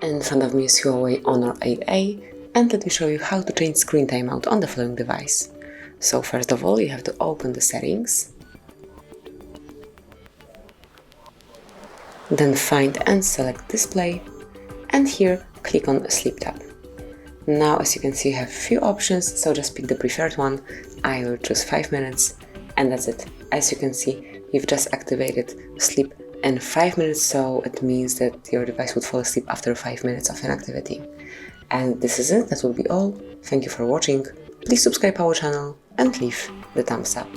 In front of me is HUAWEI Honor 8A, and let me show you how to change screen timeout on the following device. So first of all, you have to open the settings, then find and select display, and here click on sleep tab. Now as you can see you have a few options, so just pick the preferred one. I will choose 5 minutes, and that's it. As you can see, you've just activated sleep in 5 minutes, so it means that your device would fall asleep after 5 minutes of inactivity. And this is it, that will be all. Thank you for watching. Please subscribe our channel and leave the thumbs up.